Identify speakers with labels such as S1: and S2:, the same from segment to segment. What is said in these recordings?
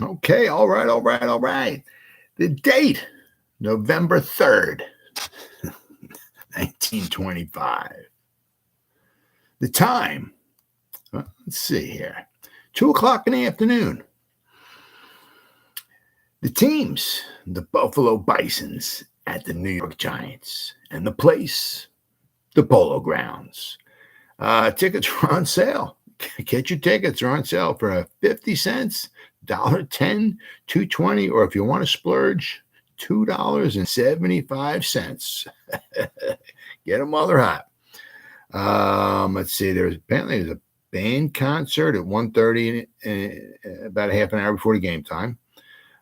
S1: Okay, all right. The date, November 3rd, 1925. The time, let's see here, 2 o'clock in the afternoon. The teams, the Buffalo Bisons at the New York Giants, and the place, the Polo Grounds. Tickets are on sale. Get your tickets. They're on sale for 50 cents, $1.10, $2.20, or if you want to splurge, $2.75. Get them while they're hot. Let's see. There's a band concert at 1:30, about a half an hour before the game time.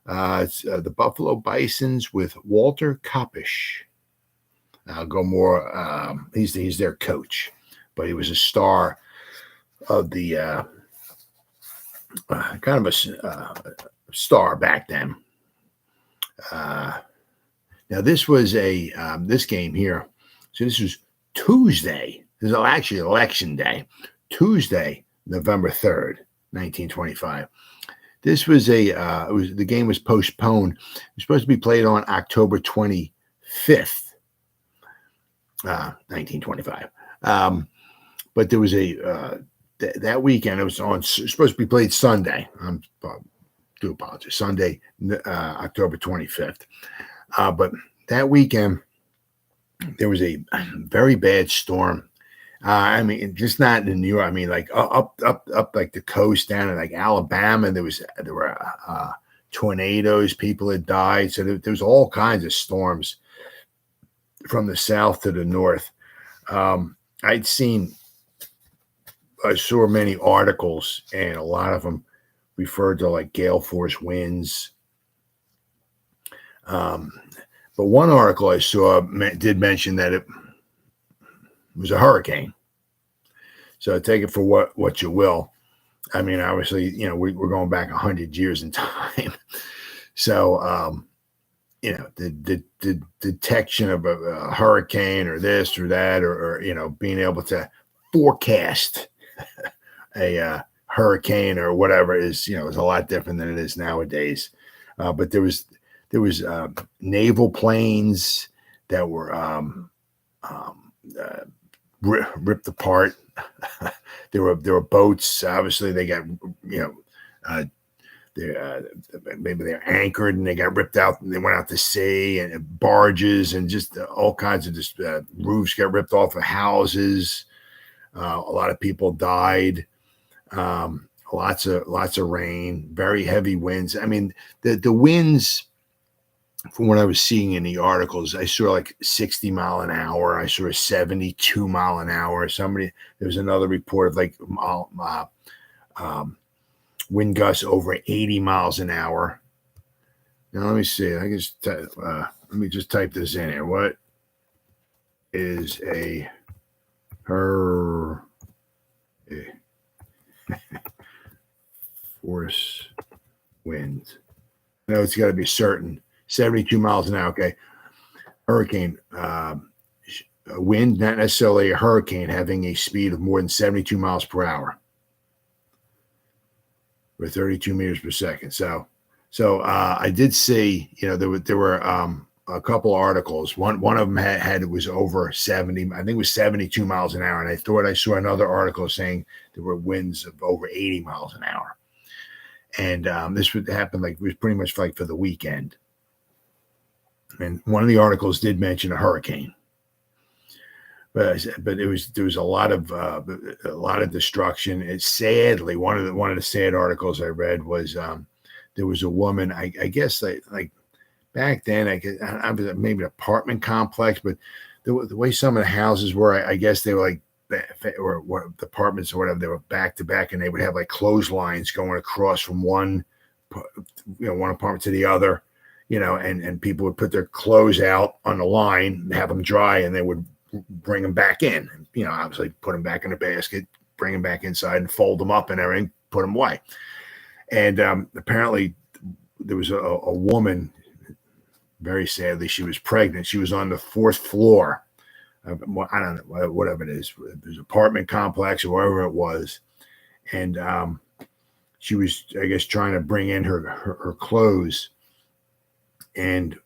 S1: It's the Buffalo Bisons with Walter Kopech. I'll go more. He's their coach, but he was a star of the kind of a star back then. Now this was this game here. So this was Tuesday. This is actually election day, Tuesday, November 3rd, 1925. This was the game was postponed. It was supposed to be played on October 25th, 1925. But there was that weekend. It was supposed to be played Sunday. Do apologize. Sunday, October 25th. But that weekend there was a very bad storm. I mean, just not in New York. I mean, like up like the coast down in like Alabama. There were tornadoes. People had died. So there was all kinds of storms from the south to the north. I saw many articles, and a lot of them referred to like gale force winds. But one article I saw did mention that it was a hurricane. So take it for what you will. I mean, obviously, we're going back 100 years in time. So, the detection of a hurricane or this or that, or being able to forecast a hurricane or whatever is a lot different than it is nowadays. But there was naval planes that were ripped apart. There were boats. Obviously, they got maybe they're anchored and they got ripped out and they went out to sea, and barges and just all kinds of roofs got ripped off of houses. A lot of people died. Lots of rain, very heavy winds. I mean, the winds, from what I was seeing in the articles, I saw like 60 mile an hour. I saw a 72 mile an hour. There was another report of like wind gusts over 80 miles an hour. Now let me see. Let me just type this in here. What is a force wind? No, it's got to be certain. 72 miles an hour. Okay. Hurricane. Wind, not necessarily a hurricane, having a speed of more than 72 miles per hour. Or 32 meters per second. So I did see, there were a couple articles. One of them had it was over 70. I think it was 72 miles an hour. And I thought I saw another article saying there were winds of over 80 miles an hour. And this would happen it was pretty much like for the weekend. And one of the articles did mention a hurricane, but there was a lot of destruction. It's sadly one of the sad articles I read was there was a woman. I guess like back then, I guess maybe an apartment complex, but the way some of the houses were, I guess they were like or apartments or whatever. They were back to back, and they would have like clotheslines going across from one apartment to the other. And people would put their clothes out on the line and have them dry, and they would bring them back in. Obviously put them back in the basket, bring them back inside and fold them up and everything, put them away. And apparently there was a woman, very sadly, she was pregnant. She was on the 4th floor of, I don't know, whatever it is. There's an apartment complex or wherever it was. And she was, I guess, trying to bring in her clothes, and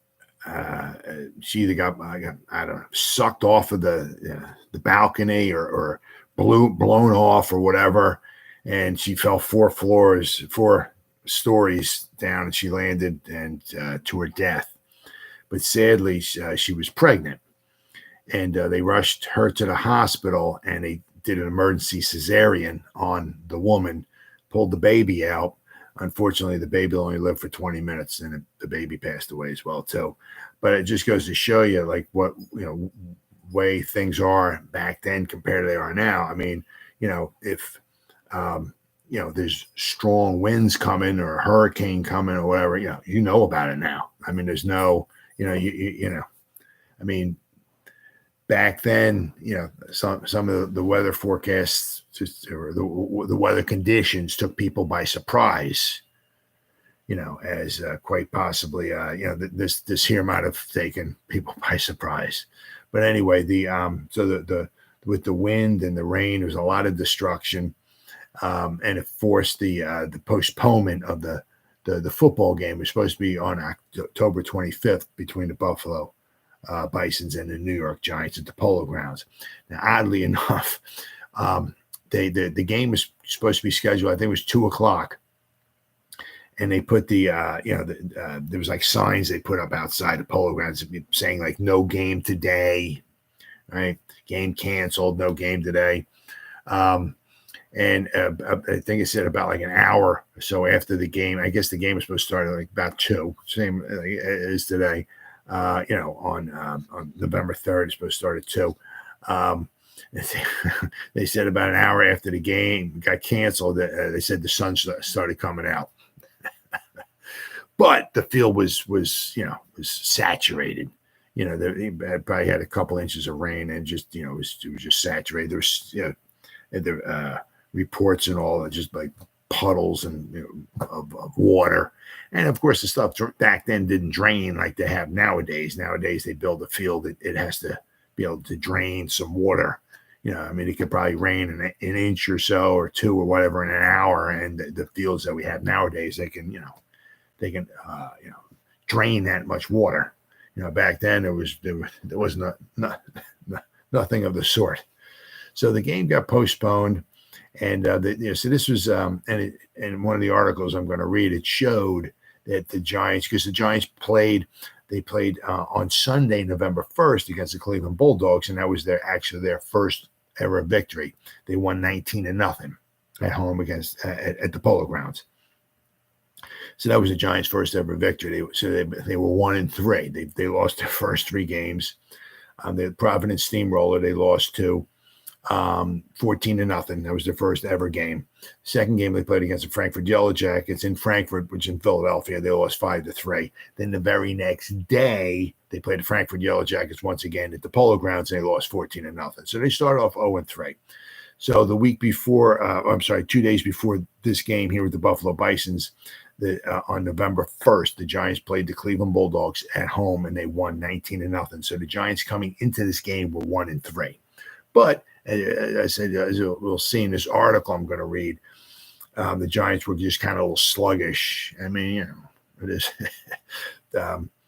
S1: she either got I don't know, sucked off of the balcony or blown off or whatever, and she fell 4 stories down, and she landed and to her death. But sadly, she was pregnant, and they rushed her to the hospital, and they did an emergency cesarean on the woman, pulled the baby out. Unfortunately, the baby only lived for 20 minutes, and the baby passed away as well too. But it just goes to show you, like, what, way things are back then compared to they are now. I mean, if there's strong winds coming or a hurricane coming or whatever, you know about it now. I mean, there's no, I mean, back then, some of the weather forecasts or the weather conditions took people by surprise, as quite possibly, this here might have taken people by surprise. But anyway, with the wind and the rain, there was a lot of destruction, and it forced the postponement of the football game. It was supposed to be on October 25th between the Buffalo Bisons and the New York Giants at the Polo Grounds. Now, oddly enough, the game was supposed to be scheduled, I think it was 2:00, and they put there was like signs they put up outside the Polo Grounds saying like no game today, right? Game canceled, no game today. And I think it said about like an hour or so after the game. I guess the game was supposed to start at like about 2, same as today. On November 3rd, it's supposed to start at 2. They said about an hour after the game got canceled, they said the sun started coming out. But the field was saturated. They probably had a couple inches of rain, and just it was just saturated. There was the reports and all, just like puddles and of water. And of course, the stuff back then didn't drain like they have nowadays. Nowadays, they build a field that it has to be able to drain some water. I mean, it could probably rain an inch or so or 2 or whatever in an hour. And the fields that we have nowadays, they can drain that much water. Back then there was nothing of the sort. So the game got postponed, and so this was and one of the articles I'm going to read, it showed that the Giants, because the Giants played on Sunday, November 1st against the Cleveland Bulldogs, and that was their first ever victory. They won 19-0 at home against at the Polo Grounds. So that was the Giants' first ever victory. They were 1-3. They lost their first 3 games. The Providence Steamroller, they lost to 14-0. That was their first ever game. Second game they played against the Frankfurt Yellow Jackets in Frankfurt, which in Philadelphia, they lost 5-3. Then the very next day they played the Frankfurt Yellow Jackets once again at the Polo Grounds, and they lost 14-0. So they started off 0-3. So the week before, 2 days before this game here with the Buffalo Bisons, on November 1st, the Giants played the Cleveland Bulldogs at home, and they won 19-0. So the Giants coming into this game were 1-3. But as I said, as we'll see in this article I'm going to read, the Giants were just kind of a little sluggish. I mean, it is.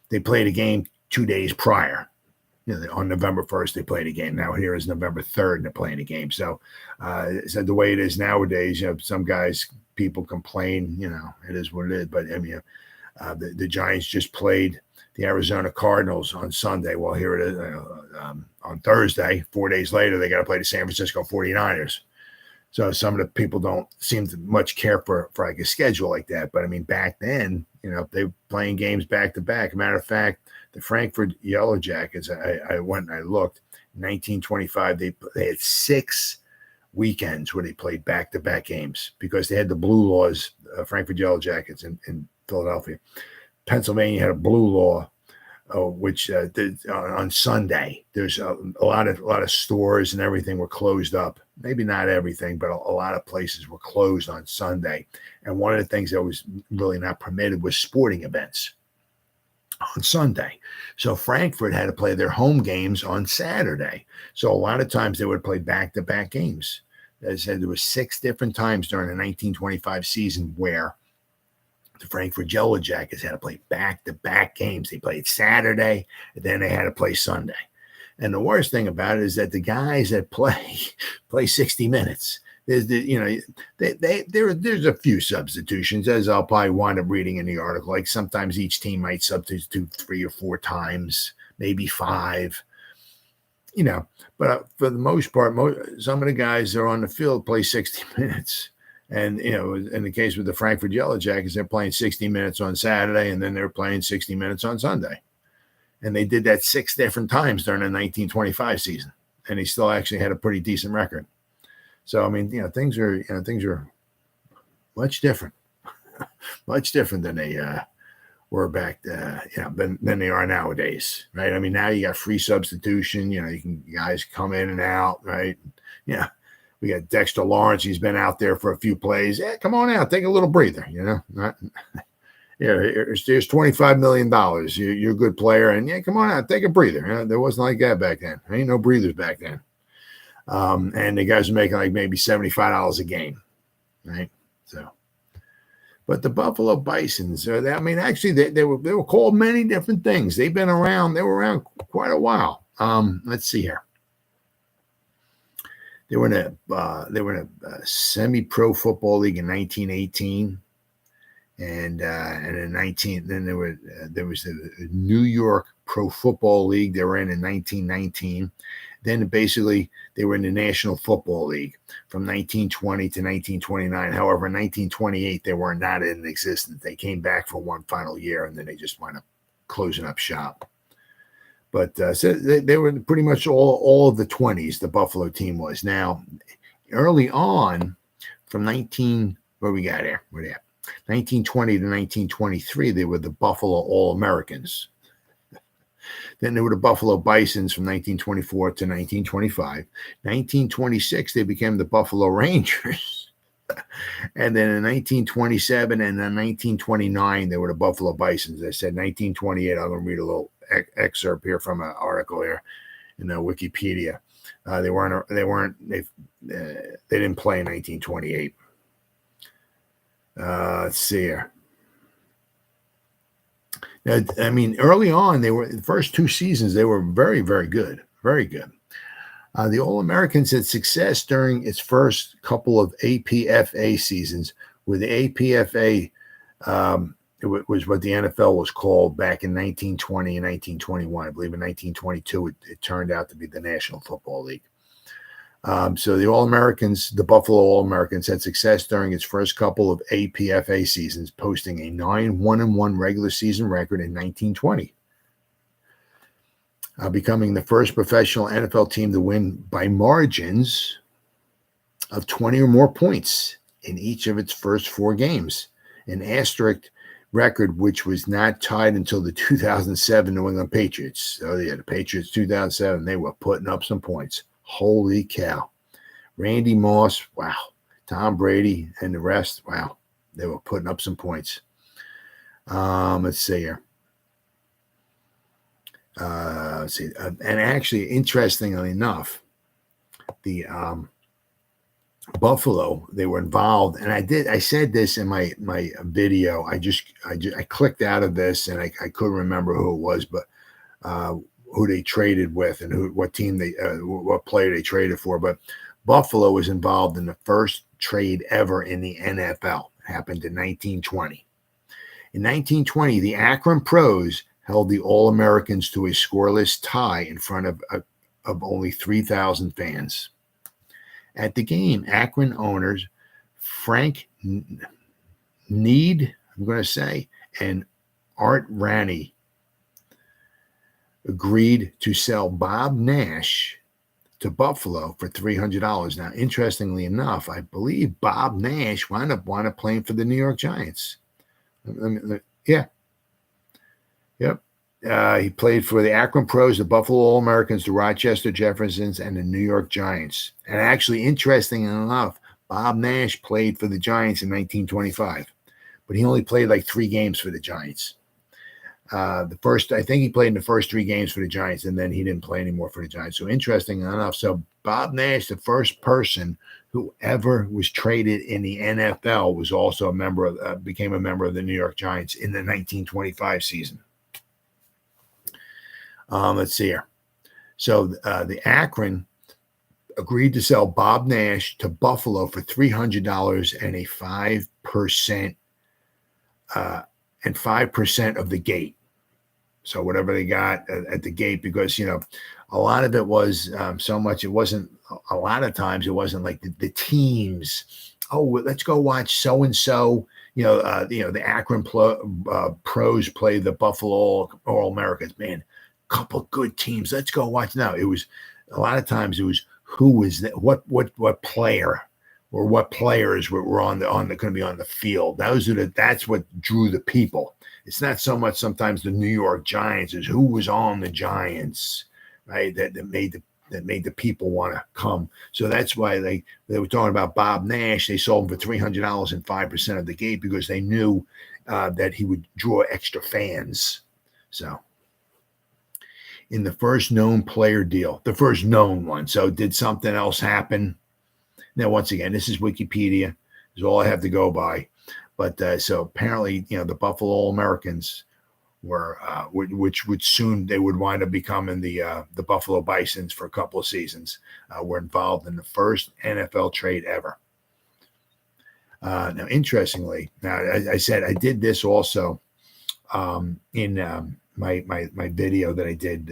S1: They played a game 2 days prior. On November 1st, they played a game. Now here is November 3rd, and they're playing a game. So, the way it is nowadays, some guys, people complain, it is what it is. But I mean, the Giants just played the Arizona Cardinals on Sunday. Well, here it is on Thursday. 4 days later, they got to play the San Francisco 49ers. So some of the people don't seem to much care for like a schedule like that. But I mean, back then, they were playing games back to back. Matter of fact, the Frankfurt Yellow Jackets, I went and I looked. In 1925, they had 6 weekends where they played back-to-back games because they had the blue laws, Frankfurt Yellow Jackets in Philadelphia. Pennsylvania had a blue law, which on Sunday, there's a lot of stores and everything were closed up. Maybe not everything, but a lot of places were closed on Sunday. And one of the things that was really not permitted was sporting events on Sunday. So Frankfurt had to play their home games on Saturday. So a lot of times they would play back-to-back games. They said there were 6 different times during the 1925 season where the Frankfurt Yellow Jackets had to play back-to-back games. They played Saturday, and then they had to play Sunday. And the worst thing about it is that the guys that play 60 minutes. There's a few substitutions, as I'll probably wind up reading in the article. Like sometimes each team might substitute 3 or 4 times, maybe 5. But for the most part, some of the guys that are on the field play 60 minutes. And, in the case with the Frankfurt Yellow Jackets, they're playing 60 minutes on Saturday, and then they're playing 60 minutes on Sunday. And they did that 6 different times during the 1925 season. And they still actually had a pretty decent record. So, I mean, things are much different, much different than they were back, than they are nowadays, right? I mean, now you got free substitution. Guys come in and out, right? Yeah. We got Dexter Lawrence. He's been out there for a few plays. Yeah, come on out. Take a little breather, here's $25 million. You're a good player. And, come on out. Take a breather. There wasn't like that back then. There ain't no breathers back then. And the guys are making like maybe $75 a game, right? So, but the Buffalo Bisons, actually, they were called many different things. They've been around. They were around quite a while. Let's see here. They were in a semi-pro football league in 1918, and in 19. Then there was the New York Pro Football League they were in 1919. Then basically they were in the National Football League from 1920 to 1929. However, in 1928 they were not in existence. They came back for one final year, and then they just wound up closing up shop. But so they were pretty much all of the 20s, the Buffalo team was. Now, early on, from 1920 to 1923, they were the Buffalo All-Americans. Then there were the Buffalo Bisons from 1924 to 1925. 1926, they became the Buffalo Rangers. And then in 1927 and then 1929, they were the Buffalo Bisons. I said 1928. I'm going to read a little excerpt here from an article here in Wikipedia. They didn't play in 1928. Let's see here. Now, I mean, early on, the first 2 seasons, they were very, very good, very good. The All-Americans had success during its first couple of APFA seasons, where the APFA it was what the NFL was called back in 1920 and 1921. I believe in 1922, it turned out to be the National Football League. So the All-Americans, the Buffalo All-Americans, had success during its first couple of APFA seasons, posting a 9-1-1 regular season record in 1920. Becoming the first professional NFL team to win by margins of 20 or more points in each of its first 4 games. An asterisk record which was not tied until the 2007 New England Patriots. So yeah, the Patriots 2007, they were putting up some points. Holy cow. Randy Moss, wow. Tom Brady and the rest, wow. They were putting up some points. Let's see here. And actually, interestingly enough, the Buffalo, they were involved, and I said this in my video. I clicked out of this, and I couldn't remember who it was, but who they traded with and what player they traded for. But Buffalo was involved in the first trade ever in the NFL. It happened in 1920. In 1920, the Akron Pros held the All-Americans to a scoreless tie in front of only 3,000 fans. At the game, Akron owners Frank Need, I'm going to say, and Art Ranney agreed to sell Bob Nash to Buffalo for $300. Now, interestingly enough, I believe Bob Nash wound up playing for the New York Giants. Yeah. Yep. He played for the Akron Pros, the Buffalo All-Americans, the Rochester Jeffersons, and the New York Giants. And actually, interestingly enough, Bob Nash played for the Giants in 1925, but he only played like 3 games for the Giants. I think he played in the first 3 games for the Giants, and then he didn't play anymore for the Giants. So interesting enough. So Bob Nash, the first person who ever was traded in the NFL, was also became a member of the New York Giants in the 1925 season. Let's see here. So the Akron agreed to sell Bob Nash to Buffalo for $300 and a 5% and 5% of the gate. So whatever they got at the gate, because, a lot of it was so much. It wasn't a lot of times. It wasn't like the teams. Oh, let's go watch so and so. The Akron pros play the Buffalo All Americans. Man, couple good teams. Let's go watch. No, it was a lot of times. It was who was that? What player or what players were going to be on the field. That's what drew the people. It's not so much sometimes the New York Giants as who was on the Giants, right? That made the people want to come. So that's why they were talking about Bob Nash. They sold him for $300 and 5% of the gate because they knew that he would draw extra fans. So in the first known player deal, the first known one. So did something else happen? Now, once again, this is Wikipedia. This is all I have to go by. But so apparently, the Buffalo All-Americans were, which would soon they would wind up becoming the Buffalo Bisons for a couple of seasons, were involved in the first NFL trade ever. Now, interestingly, I said I did this also in my video that I did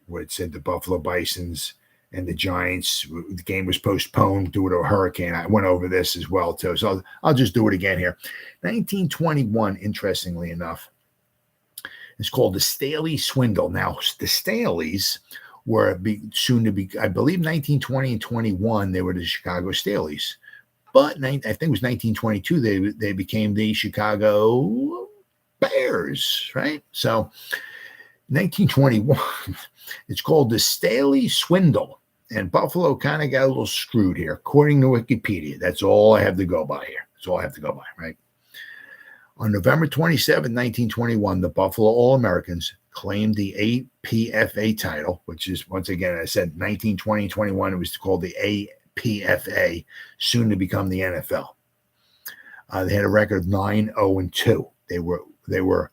S1: where it said the Buffalo Bisons and the Giants. The game was postponed due to a hurricane. I went over this as well, too. So I'll just do it again here. 1921, interestingly enough, is called the Staley Swindle. Now, the Staleys were soon to be, I believe 1920 and 21, they were the Chicago Staleys. But I think it was 1922, they became the Chicago Bears, right? So 1921, it's called the Staley Swindle. And Buffalo kind of got a little screwed here, according to Wikipedia. That's all I have to go by here. That's all I have to go by, right? On November 27, 1921, the Buffalo All-Americans claimed the APFA title, which is, once again, I said 1920 and 21, it was called the APFA, soon to become the NFL. They had a record of 9-0-2. They were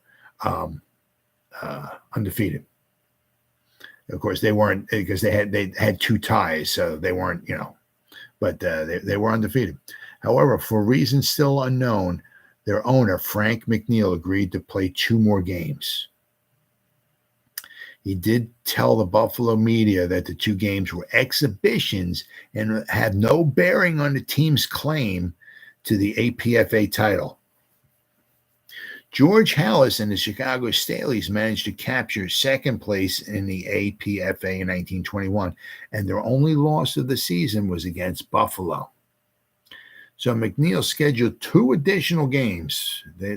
S1: undefeated. Of course, they weren't, because they had 2 ties, so they weren't, but they were undefeated. However, for reasons still unknown, their owner, Frank McNeil, agreed to play 2 more games. He did tell the Buffalo media that the 2 games were exhibitions and had no bearing on the team's claim to the APFA title. George Halas and the Chicago Staleys managed to capture second place in the APFA in 1921, and their only loss of the season was against Buffalo. So McNeil scheduled 2 additional games. They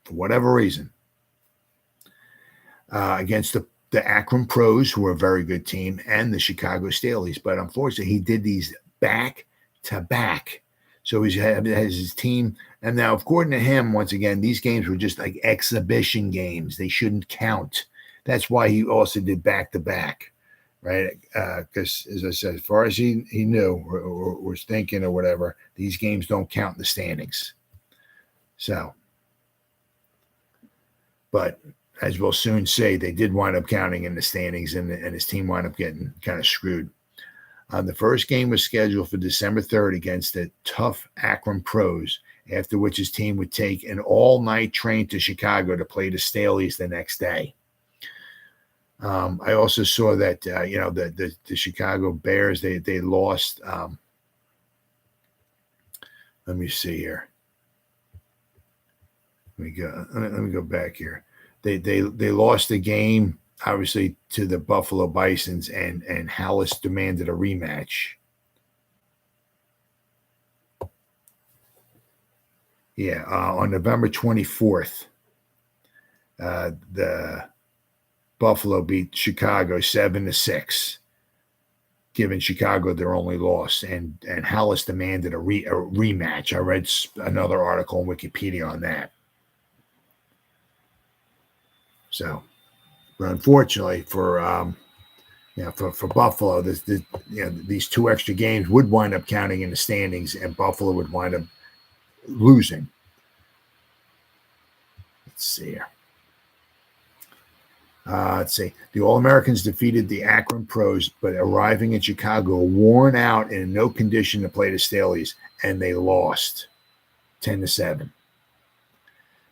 S1: for whatever reason, against the Akron Pros, who were a very good team, and the Chicago Staleys. But unfortunately, he did these back to back. So he has his team. And now, according to him, once again, these games were just like exhibition games. They shouldn't count. That's why he also did back-to-back, right? Because, as I said, as far as he knew or was thinking or whatever, these games don't count in the standings. So, but as we'll soon see, they did wind up counting in the standings, and his team wound up getting kind of screwed. The first game was scheduled for December 3rd against the tough Akron Pros, after which his team would take an all-night train to Chicago to play the Staleys the next day. I also saw that, the Chicago Bears, they lost. Let me see here. Let me go back here. They lost the game, obviously, to the Buffalo Bisons, and Halas demanded a rematch. Yeah, on November 24th, the Buffalo beat Chicago 7-6, giving Chicago their only loss, and Halas demanded a rematch. I read another article on Wikipedia on that. So, but unfortunately for Buffalo, these 2 extra games would wind up counting in the standings, and Buffalo would wind up losing. Let's see here. Let's see. The All-Americans defeated the Akron Pros, but arriving in Chicago, worn out and in no condition to play the Staleys, and they lost 10-7.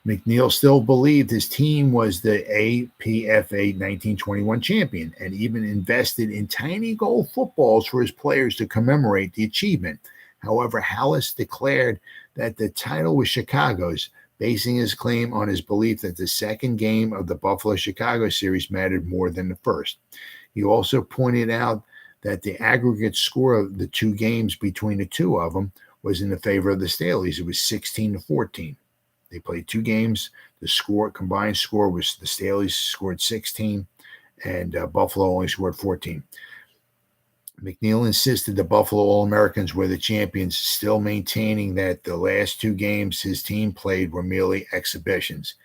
S1: McNeil still believed his team was the APFA 1921 champion and even invested in tiny gold footballs for his players to commemorate the achievement. However, Halas declared that the title was Chicago's, basing his claim on his belief that the second game of the Buffalo-Chicago series mattered more than the first. He also pointed out that the aggregate score of the 2 games between the 2 of them was in the favor of the Staleys. It was 16-14. They played 2 games. The combined score was the Staleys scored 16 and Buffalo only scored 14. McNeil insisted the Buffalo All-Americans were the champions, still maintaining that the last 2 games his team played were merely exhibitions.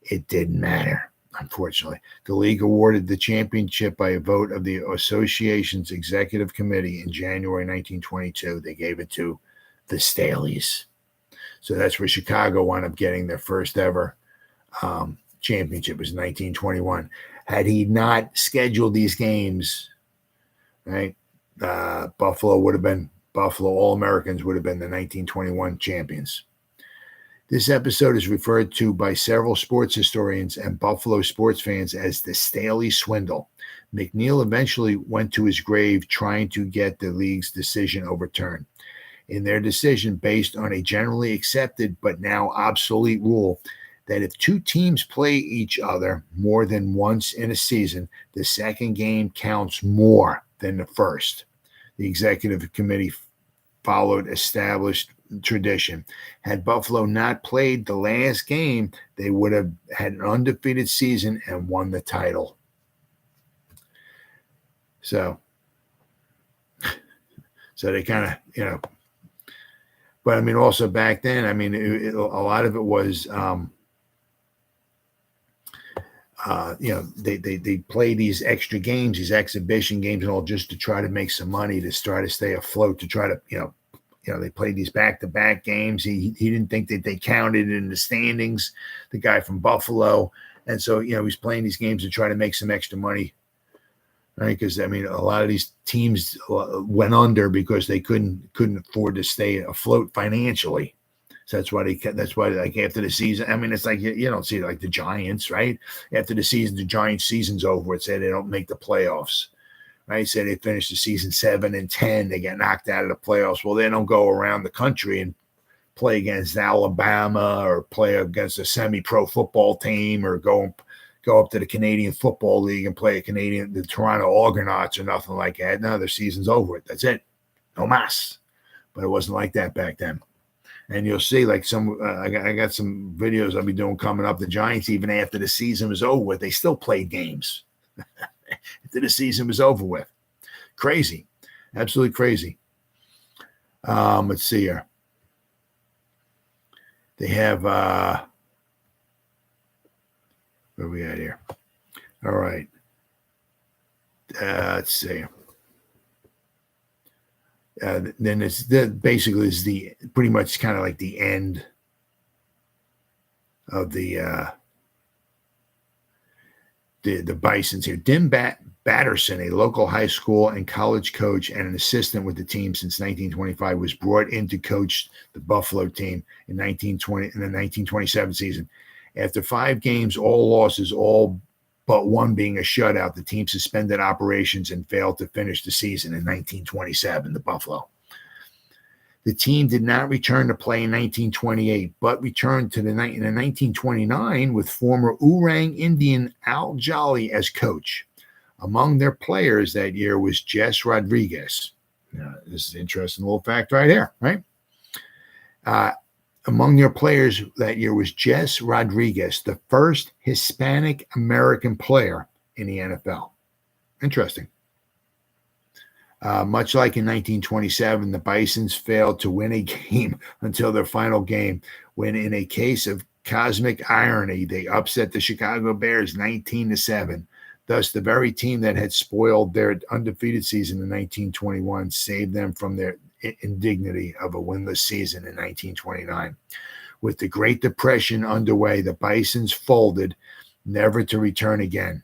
S1: It didn't matter, unfortunately. The league awarded the championship by a vote of the association's executive committee in January 1922. They gave it to the Staleys. So that's where Chicago wound up getting their first ever championship. It was 1921. Had he not scheduled these games, right, Buffalo All-Americans would have been the 1921 champions. This episode is referred to by several sports historians and Buffalo sports fans as the Staley swindle. McNeil eventually went to his grave trying to get the league's decision overturned. In their decision, based on a generally accepted but now obsolete rule that if 2 teams play each other more than once in a season, the second game counts more than the first. The executive committee followed established tradition. Had Buffalo not played the last game, they would have had an undefeated season and won the title. So they kind of, but I mean, also back then, I mean, a lot of it was, they play these extra games, these exhibition games, and all just to try to make some money, to try to stay afloat, to try to, they played these back-to-back games. He didn't think that they counted in the standings, the guy from Buffalo, and so he's playing these games to try to make some extra money. Right, because I mean, a lot of these teams went under because they couldn't afford to stay afloat financially. So that's why like after the season, I mean, it's like you don't see it like the Giants, right? After the season, the Giants season's over. It said they don't make the playoffs, right? Say they finish the season 7-10, they get knocked out of the playoffs. Well, they don't go around the country and play against Alabama or play against a semi-pro football team or go up to the Canadian Football League and play the Toronto Argonauts or nothing like that. No, their season's over. That's it. No mas. But it wasn't like that back then. And you'll see, like I got some videos I'll be doing coming up. The Giants, even after the season was over with, they still played games. After the season was over with. Crazy. Absolutely crazy. Let's see here. They have where are we at here? All right. Let's see. Then it's basically is the pretty much kind of like the end of the Bisons here. Dim Batterson, a local high school and college coach and an assistant with the team since 1925, was brought in to coach the Buffalo team in the 1927 season. After 5 games, all losses, all but one being a shutout, the team suspended operations and failed to finish the season in 1927, the Buffalo. The team did not return to play in 1928, but returned in 1929 with former Oorang Indian Al Jolly as coach. Among their players that year was Jess Rodriguez. Now, this is an interesting little fact right here, right? Among their players that year was Jess Rodriguez, the first Hispanic American player in the NFL. Interesting. Much like in 1927, the Bisons failed to win a game until their final game, when in a case of cosmic irony, they upset the Chicago Bears 19-7. Thus, the very team that had spoiled their undefeated season in 1921 saved them from their indignity of a winless season in 1929. With the Great Depression underway, the Bisons folded, never to return again.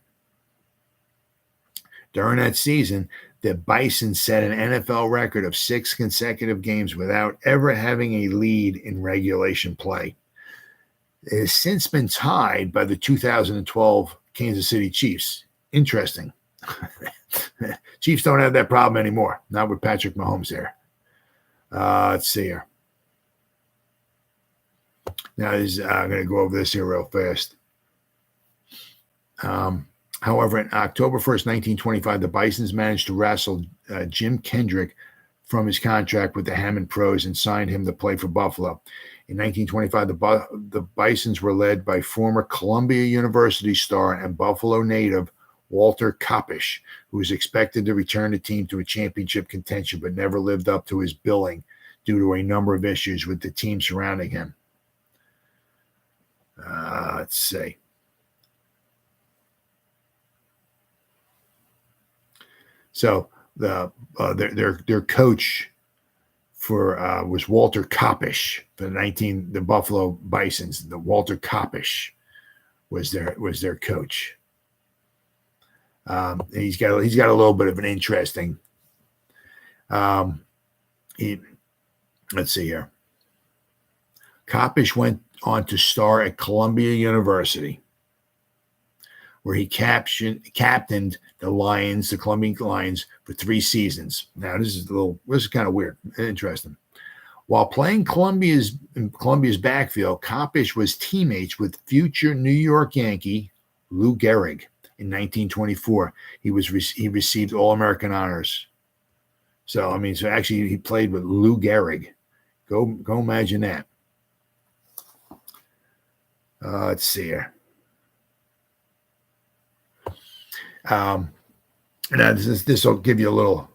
S1: During that season, the Bisons set an NFL record of 6 consecutive games without ever having a lead in regulation play. It has since been tied by the 2012 Kansas City Chiefs. Interesting. Chiefs don't have that problem anymore. Not with Patrick Mahomes there. Let's see here. Now, I'm going to go over this here real fast. However, on October 1st, 1925, the Bisons managed to wrestle Jim Kendrick from his contract with the Hammond Pros and signed him to play for Buffalo. In 1925, the Bisons were led by former Columbia University star and Buffalo native Walter Koppisch, who was expected to return the team to a championship contention but never lived up to his billing due to a number of issues with the team surrounding him. Let's see. So their coach was Walter Koppisch for the Buffalo Bisons. The Walter Koppisch was their coach. He's got a little bit of an interesting. Let's see here. Koppisch went on to star at Columbia University, where he captained the Columbia Lions, for 3 seasons. Now, this is kind of weird, interesting. While playing Columbia's backfield, Koppisch was teammates with future New York Yankee Lou Gehrig. In 1924, he received All-American honors. So actually he played with Lou Gehrig. Go imagine that. Let's see here. Now this will give you a little,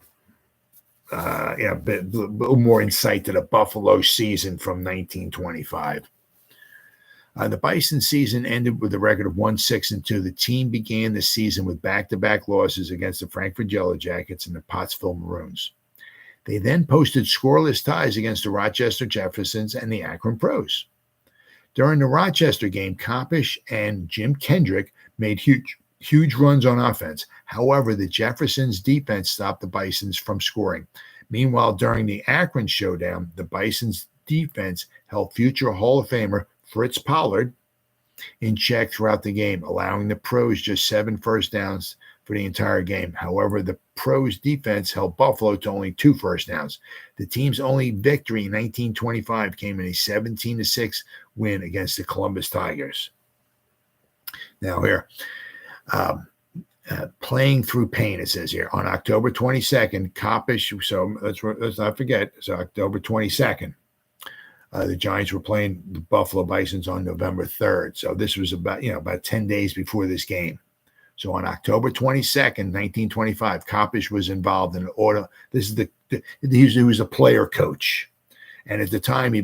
S1: bit more insight to the Buffalo season from 1925. The Bison season ended with a record of 1-6-2. The team began the season with back-to-back losses against the Frankfurt Yellow Jackets and the Pottsville Maroons. They then posted scoreless ties against the Rochester Jeffersons and the Akron Pros. During the Rochester game, Koppisch and Jim Kendrick made huge runs on offense. However, the Jeffersons' defense stopped the Bisons from scoring. Meanwhile, during the Akron showdown, the Bisons' defense held future Hall of Famer Fritz Pollard in check throughout the game, allowing the Pros just 7 first downs for the entire game. However, the Pros' defense held Buffalo to only 2 first downs. The team's only victory in 1925 came in a 17-6 win against the Columbus Tigers. Now here, playing through pain, it says here. On October 22nd, Koppisch, so let's not forget, it's October 22nd. The Giants were playing the Buffalo Bisons on November 3rd. So this was about 10 days before this game. So on October 22nd, 1925, Koppisch was involved in an order. He was a player coach. And at the time, he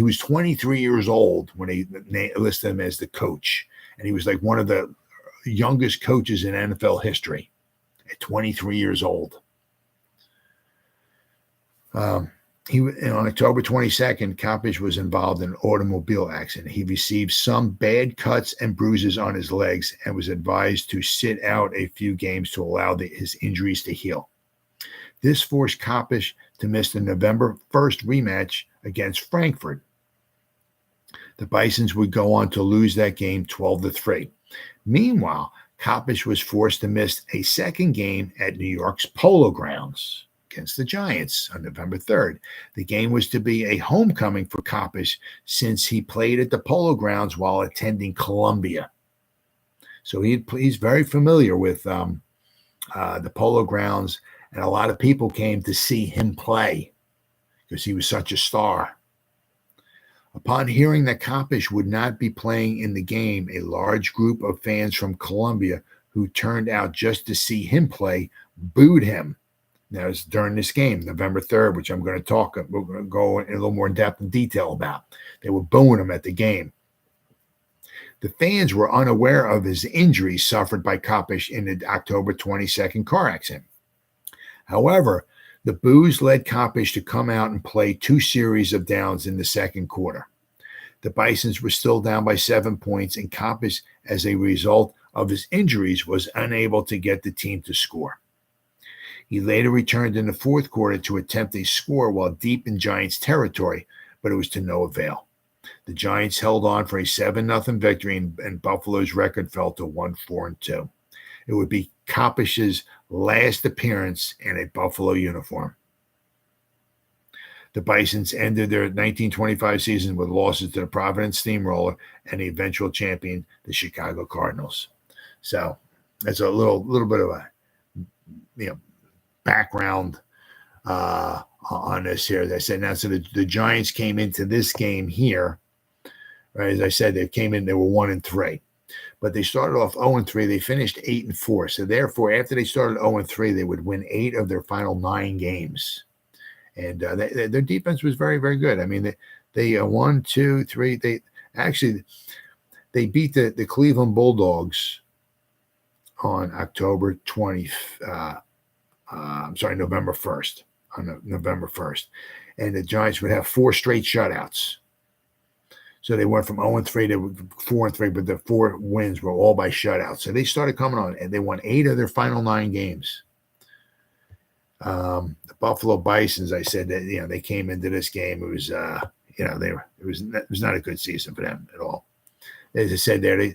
S1: was 23 years old when they listed him as the coach. And he was like one of the youngest coaches in NFL history at 23 years old. On October 22nd, Koppisch was involved in an automobile accident. He received some bad cuts and bruises on his legs and was advised to sit out a few games to allow his injuries to heal. This forced Koppisch to miss the November 1st rematch against Frankfurt. The Bisons would go on to lose that game 12-3. Meanwhile, Koppisch was forced to miss a second game at New York's Polo Grounds against the Giants on November 3rd. The game was to be a homecoming for Koppisch since he played at the Polo Grounds while attending Columbia. So he's very familiar with the Polo Grounds, and a lot of people came to see him play because he was such a star. Upon hearing that Koppisch would not be playing in the game, a large group of fans from Columbia who turned out just to see him play booed him. Now, it's during this game, November 3rd, which we're going to go in a little more in depth and detail about. They were booing him at the game. The fans were unaware of his injuries suffered by Kopech in the October 22nd car accident. However, the boos led Kopech to come out and play 2 series of downs in the second quarter. The Bisons were still down by 7 points, and Kopech, as a result of his injuries, was unable to get the team to score. He later returned in the fourth quarter to attempt a score while deep in Giants territory, but it was to no avail. The Giants held on for a 7-0 victory, and Buffalo's record fell to 1-4-2. It would be Kopech's last appearance in a Buffalo uniform. The Bisons ended their 1925 season with losses to the Providence Steamroller and the eventual champion, the Chicago Cardinals. So that's a little bit of a background on this here. As I said, now so the Giants came into this game here, right? As I said, they came in, they were 1-3. But they started off 0-3. They finished 8-4. So therefore, after they started 0-3, they would win 8 of their final 9 games. And their defense was very, very good. I mean, they 1, 2, 3. They beat the Cleveland Bulldogs on November 1st. On November 1st, and the Giants would have 4 straight shutouts. So they went from 0-3 to 4-3, but the 4 wins were all by shutouts. So they started coming on, and they won 8 of their final 9 games. The Buffalo Bisons, I said that they came into this game. It was it was not a good season for them at all. As I said there,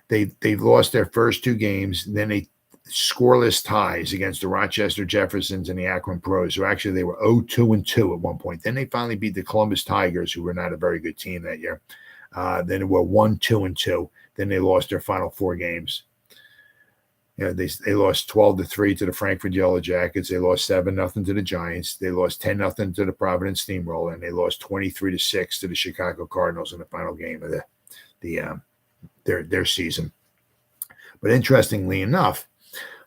S1: they lost their first 2 games, and then they scoreless ties against the Rochester Jeffersons and the Akron Pros. So actually they were 0-2-2 at one point. Then they finally beat the Columbus Tigers, who were not a very good team that year. Then they were 1-2-2. Then they lost their final 4 games. They lost 12-3 to the Frankfurt Yellow Jackets. They lost 7-0 to the Giants. They lost 10-0 to the Providence Steamroller, and they lost 23-6 to the Chicago Cardinals in the final game of their season. But interestingly enough,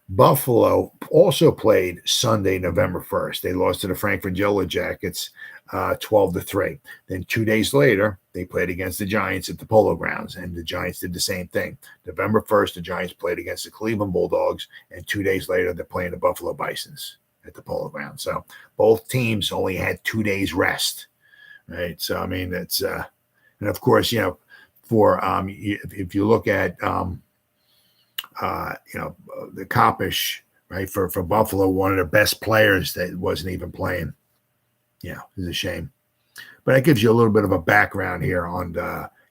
S1: Buffalo also played Sunday, November 1st. They lost to the Frankfurt Yellow Jackets 12-3. Then 2 days later, they played against the Giants at the Polo Grounds, and the Giants did the same thing. November 1st, the Giants played against the Cleveland Bulldogs, and 2 days later, they're playing the Buffalo Bisons at the Polo Grounds. So both teams only had 2 days rest, right? So, I mean, it's and of course, for if you look at the Kopech, right, for Buffalo, one of their best players that wasn't even playing. It's a shame. But that gives you a little bit of a background here on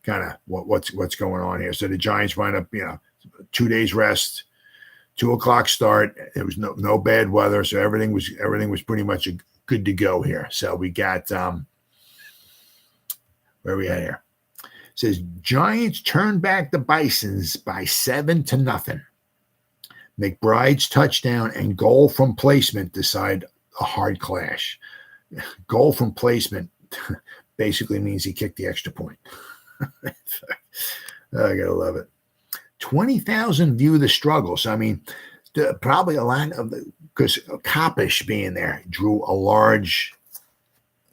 S1: kind of what's going on here. So the Giants wind up, 2 days rest, 2:00 start. There was no bad weather, so everything was pretty much good to go here. So we got where are we at here? It says Giants turn back the Bisons by 7-0. McBride's touchdown and goal from placement decide a hard clash. Goal from placement basically means he kicked the extra point. I gotta love it. 20,000 view the struggle. So I mean, probably a lot of because Kopech being there drew a large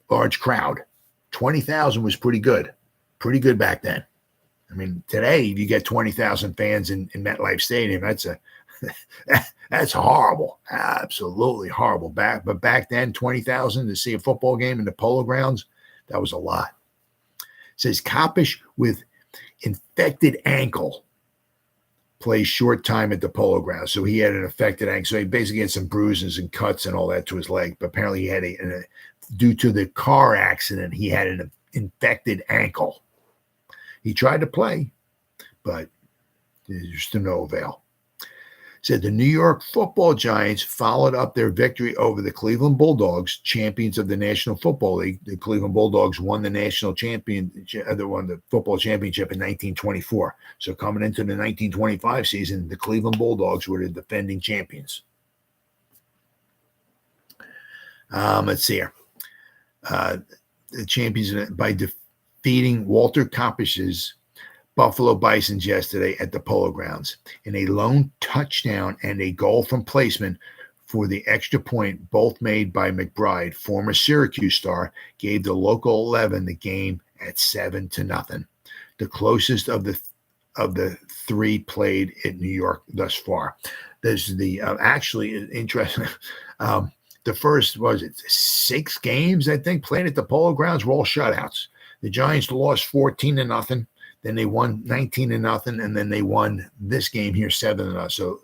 S1: crowd. 20,000 was pretty good back then. I mean, today you get 20,000 fans in MetLife Stadium. That's horrible, absolutely horrible. But back then, 20,000 to see a football game in the Polo Grounds, that was a lot. It says Kopech with infected ankle plays short time at the Polo Grounds. So he had an affected ankle. So he basically had some bruises and cuts and all that to his leg. But apparently he had due to the car accident, he had an infected ankle. He tried to play, but there's to no avail. Said the New York Football Giants followed up their victory over the Cleveland Bulldogs, champions of the National Football League. The Cleveland Bulldogs won the national the football championship in 1924. So coming into the 1925 season, the Cleveland Bulldogs were the defending champions. Let's see here. The champions by defeating Walter Kopech's Buffalo Bisons yesterday at the Polo Grounds in a lone touchdown and a goal from placement for the extra point, both made by McBride, former Syracuse star, gave the local 11 the game at 7-0. The closest of the of the three played in New York thus far. There's the actually interesting. The first was it 6 games, I think, played at the Polo Grounds were all shutouts. The Giants lost 14-0. Then they won 19-0, and then they won this game here 7-0.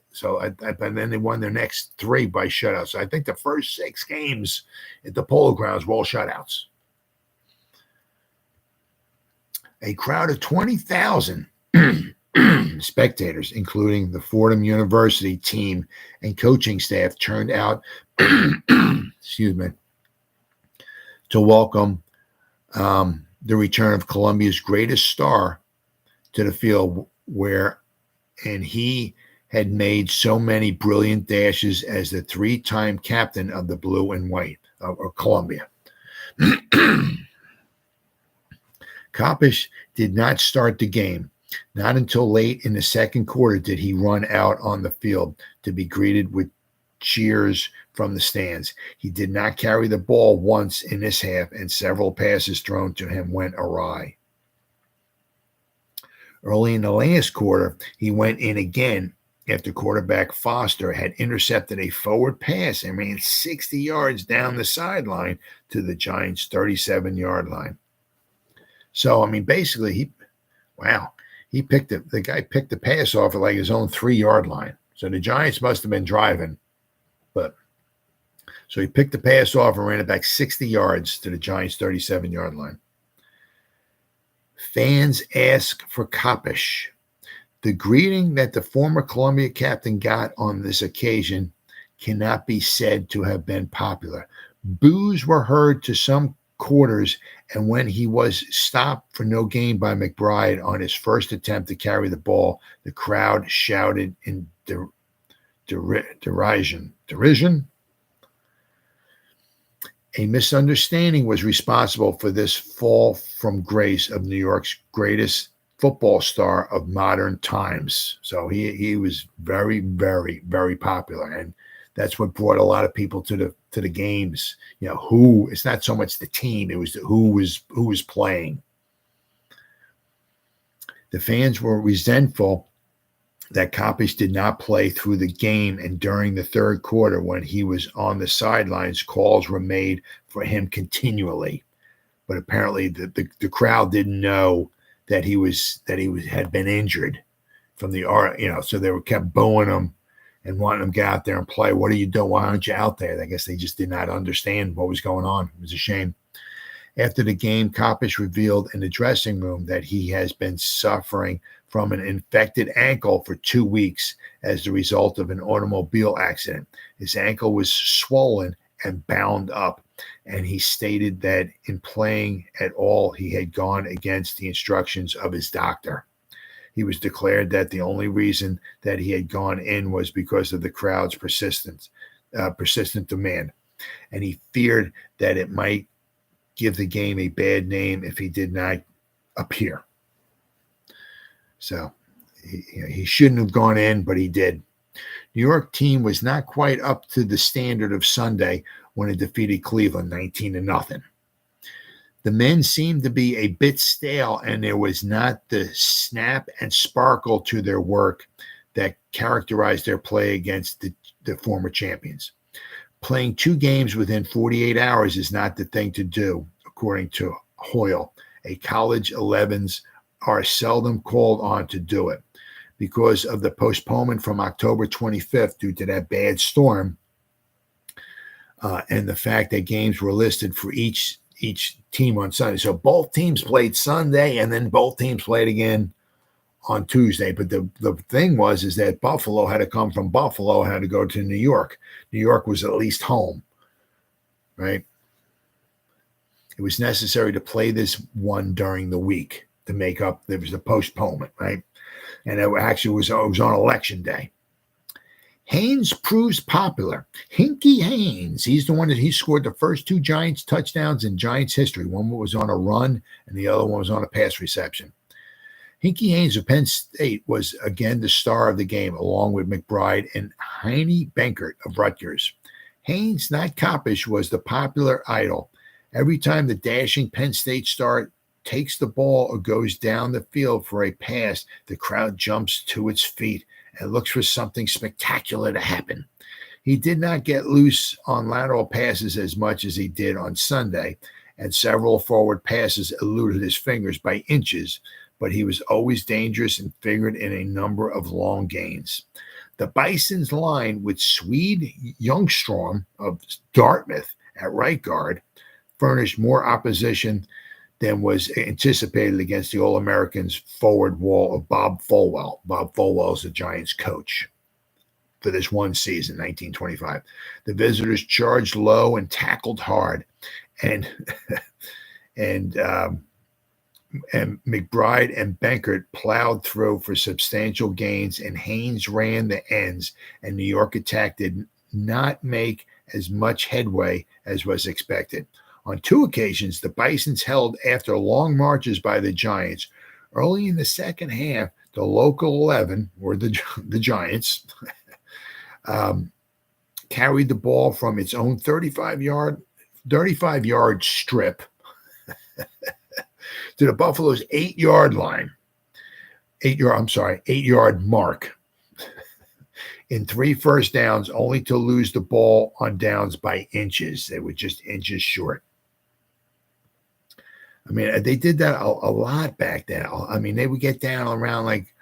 S1: And then they won their next 3 by shutouts. So I think the first 6 games at the Polo Grounds were all shutouts. A crowd of 20,000 spectators, including the Fordham University team and coaching staff, turned out, excuse me, to welcome the return of Columbia's greatest star to the field, and he had made so many brilliant dashes as the 3-time captain of the blue and white of Columbia. Koppisch did not start the game. Not until late in the second quarter did he run out on the field to be greeted with cheers from the stands. He did not carry the ball once in this half, and several passes thrown to him went awry. Early in the last quarter, he went in again after quarterback Foster had intercepted a forward pass and ran 60 yards down the sideline to the Giants' 37-yard line. So, I mean, basically, the guy picked the pass off at like his own 3-yard line. So the Giants must have been driving, so he picked the pass off and ran it back 60 yards to the Giants' 37-yard line. Fans ask for Koppisch. The greeting that the former Columbia captain got on this occasion cannot be said to have been popular. Boos were heard to some quarters, and when he was stopped for no gain by McBride on his first attempt to carry the ball, the crowd shouted in derision. A misunderstanding was responsible for this fall from grace of New York's greatest football star of modern times. So he was very, very, very popular, and that's what brought a lot of people to the games. You know, it's not so much the team; it was who was playing. The fans were resentful that Koppisch did not play through the game, and during the third quarter, when he was on the sidelines, calls were made for him continually. But apparently, the crowd didn't know that he had been injured from so they kept booing him and wanting him to get out there and play. What are you doing? Why aren't you out there? I guess they just did not understand what was going on. It was a shame. After the game, Koppisch revealed in the dressing room that he has been suffering from an infected ankle for 2 weeks as the result of an automobile accident. His ankle was swollen and bound up, and he stated that in playing at all, he had gone against the instructions of his doctor. He was declared that the only reason that he had gone in was because of the crowd's persistent demand, and he feared that it might give the game a bad name if he did not appear. So he shouldn't have gone in, but he did. New York team was not quite up to the standard of Sunday when it defeated Cleveland 19-0. The men seemed to be a bit stale, and there was not the snap and sparkle to their work that characterized their play against the former champions. Playing 2 games within 48 hours is not the thing to do, according to Hoyle. A college 11s are seldom called on to do it. Because of the postponement from October 25th due to that bad storm, and the fact that games were listed for each team on Sunday. So both teams played Sunday, and then both teams played again on Tuesday. But the thing is that Buffalo had to come from Buffalo, had to go to New York. New York was at least home, right? It was necessary to play this one during the week to make up. There was a postponement, right? And it was on election day. Haynes proves popular. Hinkie Haynes, he's the one that he scored the first 2 Giants touchdowns in Giants history. One was on a run, and the other one was on a pass reception. Hinkie Haynes of Penn State was again the star of the game, along with McBride and Heine Benkert of Rutgers. Haynes, not Koppisch, was the popular idol. Every time the dashing Penn State star takes the ball or goes down the field for a pass, the crowd jumps to its feet and looks for something spectacular to happen. He did not get loose on lateral passes as much as he did on Sunday, and several forward passes eluded his fingers by inches, but he was always dangerous and figured in a number of long gains. The Bisons line with Swede Youngstrom of Dartmouth at right guard furnished more opposition than was anticipated against the All-Americans forward wall of Bob Folwell. Bob Folwell is the Giants coach for this one season, 1925. The visitors charged low and tackled hard, and McBride and Benkert plowed through for substantial gains, and Haynes ran the ends, and New York attack did not make as much headway as was expected. On two occasions, the Bisons held after long marches by the Giants. Early in the second half, the local 11, or the Giants, carried the ball from its own 35-yard strip to the Buffalo's 8-yard line. 8-yard mark in 3 first downs, only to lose the ball on downs by inches. They were just inches short. I mean, they did that a lot back then. I mean, they would get down around like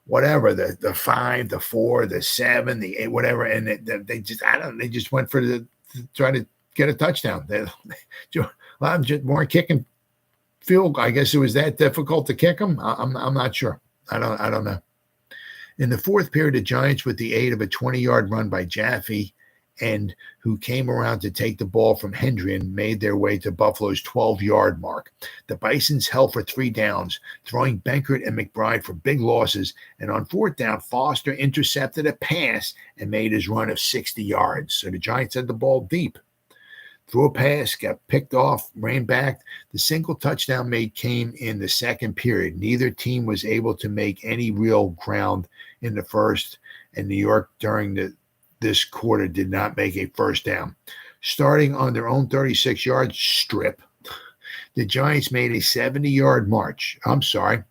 S1: whatever, the 5, the 4, the 7, the 8, whatever, and they just went for to try to get a touchdown. A lot of them weren't kicking field. I guess it was that difficult to kick them. I'm not sure. I don't know. In the fourth period, the Giants, with the aid of a 20-yard run by Jaffe, and who came around to take the ball from Hendrian, made their way to Buffalo's 12-yard mark. The Bisons held for 3 downs, throwing Benkert and McBride for big losses, and on 4th down, Foster intercepted a pass and made his run of 60 yards. So the Giants had the ball deep. Threw a pass, got picked off, ran back. The single touchdown made came in the second period. Neither team was able to make any real ground in the first, and New York during this quarter did not make a first down. Starting on their own 36-yard strip, the Giants made a 70-yard march. Starting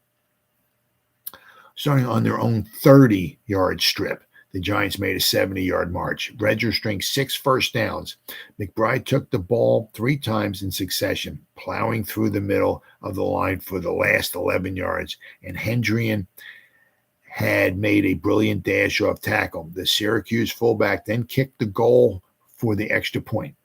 S1: on their own 30-yard strip, the Giants made a 70-yard march, registering 6 first downs. McBride took the ball 3 times in succession, plowing through the middle of the line for the last 11 yards, and Hendrian had made a brilliant dash-off tackle. The Syracuse fullback then kicked the goal for the extra point.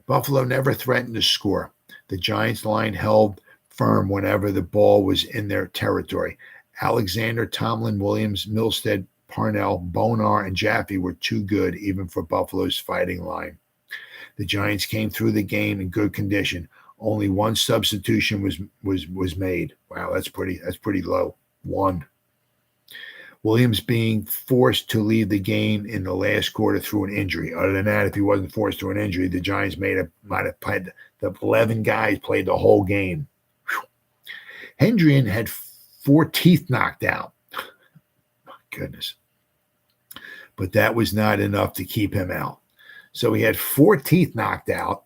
S1: Buffalo never threatened to score. The Giants line held firm whenever the ball was in their territory. Alexander, Tomlin, Williams, Milstead, Parnell, Bonar, and Jaffe were too good even for Buffalo's fighting line. The Giants came through the game in good condition. Only 1 substitution was made. Wow, that's pretty low. 1. Williams being forced to leave the game in the last quarter through an injury. Other than that, if he wasn't forced through an injury, the Giants might have played. The 11 guys played the whole game. Whew. Hendrian had 4 teeth knocked out. My goodness. But that was not enough to keep him out. So he had 4 teeth knocked out,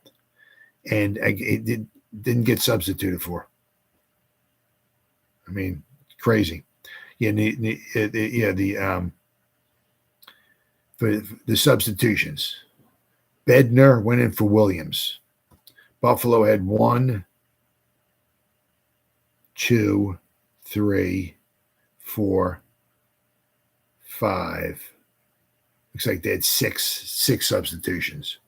S1: and it didn't get substituted for. I mean, crazy. For the substitutions, Bednar went in for Williams. Buffalo had 1, 2, 3, 4, 5. Looks like they had six substitutions,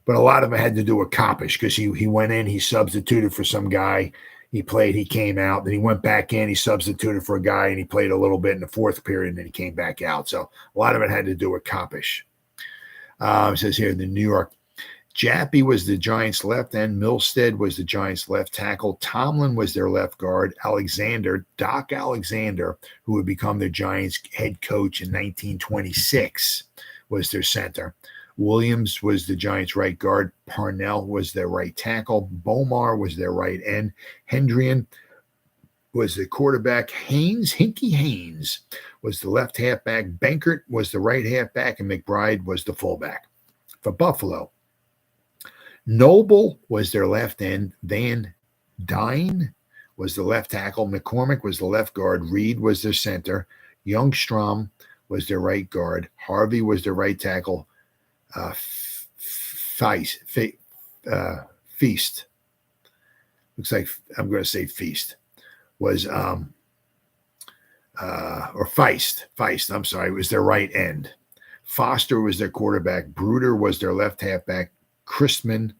S1: but a lot of them had to do with Koppish because he went in, he substituted for some guy. He played, he came out, then he went back in, he substituted for a guy, and he played a little bit in the fourth period, and then he came back out. So a lot of it had to do with Koppish. It says here, the New York, Jaffe was the Giants' left end, Milstead was the Giants' left tackle, Tomlin was their left guard, Doc Alexander, who would become the Giants' head coach in 1926, was their center. Williams was the Giants' right guard. Parnell was their right tackle. Bomar was their right end. Hendrian was the quarterback. Hinky Haynes was the left halfback. Benkert was the right halfback, and McBride was the fullback. For Buffalo, Noble was their left end. Van Dine was the left tackle. McCormick was the left guard. Reed was their center. Youngstrom was their right guard. Harvey was their right tackle. Feast. Looks like I'm going to say Feast was or Feist. I'm sorry, was their right end. Foster was their quarterback. Bruder was their left halfback. Christman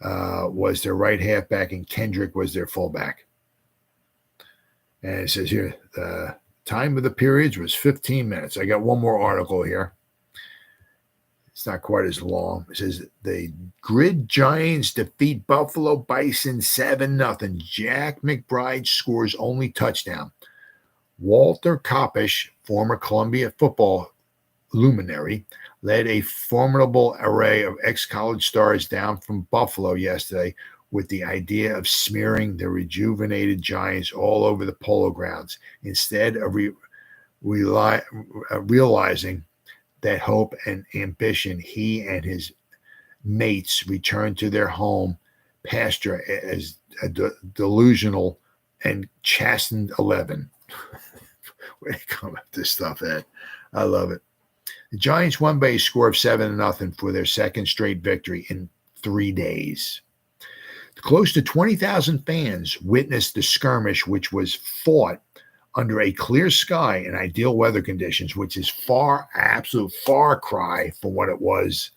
S1: was their right halfback, and Kendrick was their fullback. And it says here, the time of the periods was 15 minutes. I got one more article here. It's not quite as long. It says the Grid Giants defeat Buffalo Bison 7-0. Jack McBride scores only touchdown. Walter Koppisch, former Columbia football luminary, led a formidable array of ex-college stars down from Buffalo yesterday with the idea of smearing the rejuvenated Giants all over the Polo Grounds instead of realizing that hope and ambition, he and his mates returned to their home pasture as a delusional and chastened 11. Where they come up with this stuff at? I love it. The Giants won by a score of 7-0 for their second straight victory in 3 days. Close to 20,000 fans witnessed the skirmish, which was fought under a clear sky and ideal weather conditions, which is absolute far cry from what it was,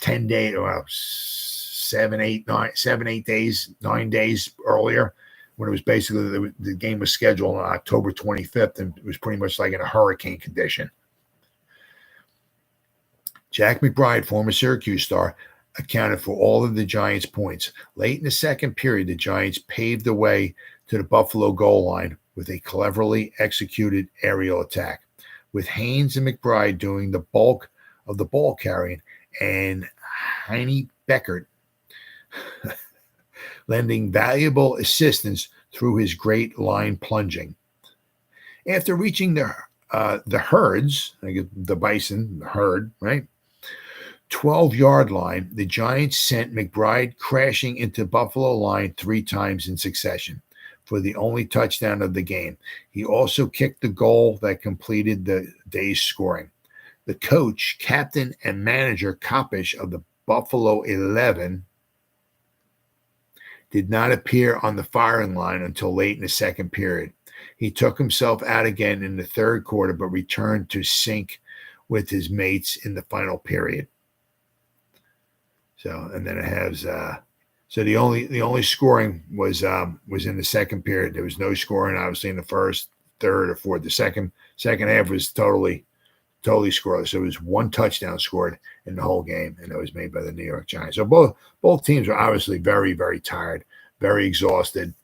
S1: 10 days, well, 9 days earlier, when it was basically the game was scheduled on October 25th, and it was pretty much like in a hurricane condition. Jack McBride, former Syracuse star, accounted for all of the Giants' points. Late in the second period, the Giants paved the way to the Buffalo goal line with a cleverly executed aerial attack, with Haynes and McBride doing the bulk of the ball carrying and Heine Beckert lending valuable assistance through his great line plunging. After reaching the herds, the Bison, the herd, right? 12-yard line, the Giants sent McBride crashing into Buffalo line 3 times in succession for the only touchdown of the game. He also kicked the goal that completed the day's scoring. The coach, captain, and manager Koppisch of the Buffalo 11 did not appear on the firing line until late in the second period. He took himself out again in the third quarter, but returned to sync with his mates in the final period. So, and then it has so the only scoring was in the second period. There was no scoring, obviously, in the first, third, or fourth. The second half was totally scoreless. So it was 1 touchdown scored in the whole game, and that was made by the New York Giants. So both teams were obviously very, very tired, very exhausted.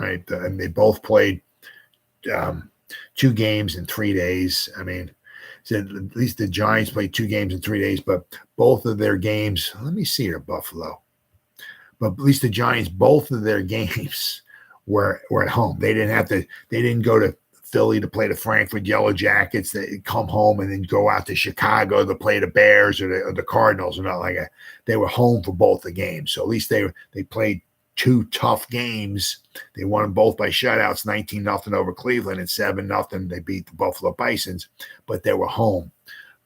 S1: Right, and they both played 2 games in 3 days. I mean, so at least the Giants played 2 games in 3 days, but both of their games. Let me see here, Buffalo. But at least the Giants, both of their games were at home. They didn't go to Philly to play the Frankfurt Yellow Jackets. They come home and then go out to Chicago to play the Bears or the Cardinals or not like that. They were home for both the games. So at least they played 2 tough games. They won them both by shutouts, 19-0 over Cleveland and 7-0. They beat the Buffalo Bisons, but they were home.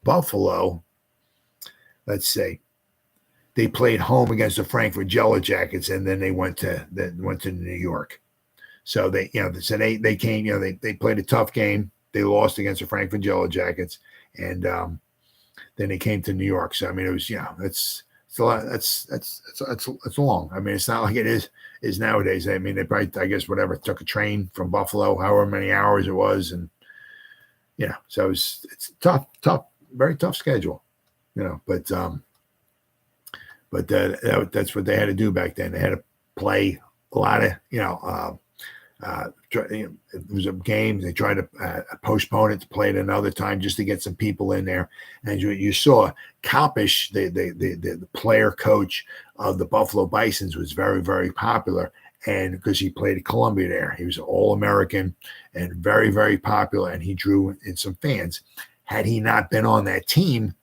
S1: Buffalo, let's say, they played home against the Frankfurt Yellow Jackets, and then they went to New York. So they came, they played a tough game. They lost against the Frankfurt Yellow Jackets, and then they came to New York. So I mean, it was it's a lot. That's long. I mean, it's not like it is nowadays. I mean, they probably, I guess, took a train from Buffalo, however many hours it was, and so it's tough, very tough schedule, but that's what they had to do back then. They had to play a lot of, it was a game. They tried to postpone it to play it another time just to get some people in there. And you saw Koppisch, the player coach of the Buffalo Bisons, was very, very popular. And because he played at Columbia there, he was an All-American and very, very popular. And he drew in some fans. Had he not been on that team,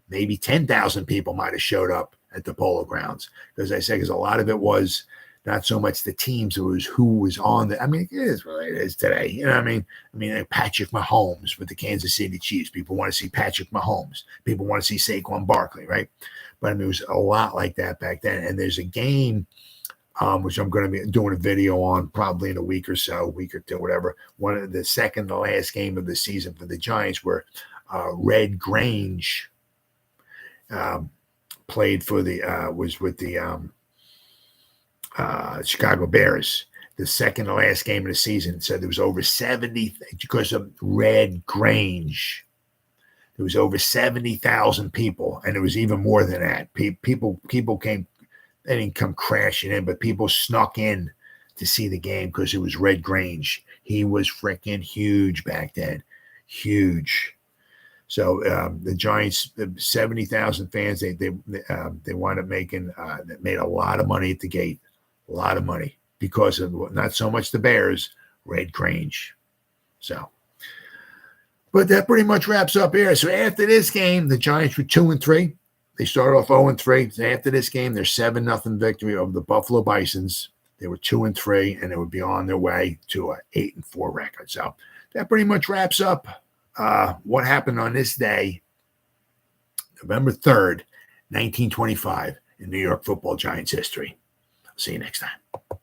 S1: maybe 10,000 people might have showed up at the Polo Grounds. Because a lot of it was not so much the teams. It was who was on the. I mean, it is what it is today. You know what I mean? I mean, like Patrick Mahomes with the Kansas City Chiefs. People want to see Patrick Mahomes. People want to see Saquon Barkley, right? But I mean, it was a lot like that back then. And there's a game, which I'm going to be doing a video on probably in a week or so, week or two, whatever. One of the second to last game of the season for the Giants, where Red Grange played for the was with the Chicago Bears. The second to last game of the season. So there was over 70 because of Red Grange. There was over 70,000 people, and it was even more than that. People came. They didn't come crashing in, but people snuck in to see the game because it was Red Grange. He was freaking huge back then, huge. So the Giants, 70,000 fans, they wound up making made a lot of money at the gate, a lot of money because of not so much the Bears, Red Grange. So, but that pretty much wraps up here. So after this game, the Giants were 2-3. They started off 0-3. So after this game, their 7-0 victory over the Buffalo Bisons. They were 2-3, and they would be on their way to an 8-4 record. So that pretty much wraps up what happened on this day, November 3rd, 1925, in New York Football Giants history. I'll see you next time.